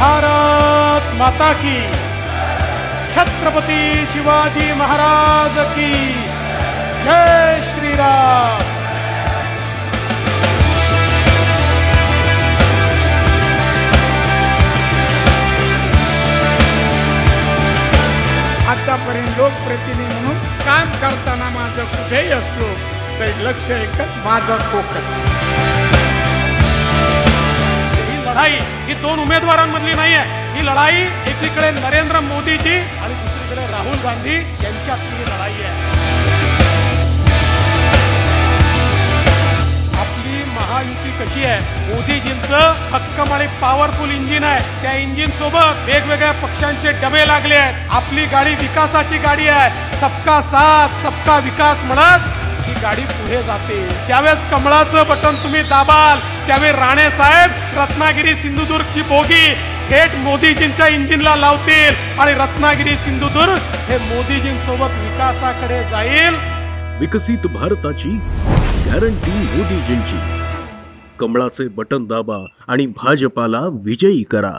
भारत माता की, छत्रपती शिवाजी महाराज की जय श्रीराम। आतापर्यंत लोकप्रतिनिधी म्हणून काम करताना माझं कुठेही असलो तरी लक्ष एकच, माझं कोकण। ही लढाई ही दोन उमेदवारांमधली नाही आहे, ही लढाई एकीकडे नरेंद्र मोदीजी आणि दुसरीकडे राहुल गांधी यांच्यातली लढाई आहे। आपली महायुती कशी आहे, मोदीजींचं भक्कम आणि पॉवरफुल इंजिन आहे, त्या इंजिन सोबत वेगवेगळ्या पक्षांचे डबे लागले आहेत। आपली गाडी विकासाची गाडी आहे, सबका साथ सबका विकास म्हणत ही गाडी पुढे जाते। त्यावेळेस कमळाचं बटन तुम्ही दाबाल, त्यावेळी राणे साहेब रत्नागिरी सिंधुदुर्गची बोगी थेट मोदीजींच्या इंजिनला लावतील आणि रत्नागिरी सिंधुदुर्ग हे मोदीजींसोबत विकासाकडे जाईल। विकसित भारताची गॅरंटी मोदीजींची। कमळाचे बटन दाबा आणि भाजपाला विजयी करा।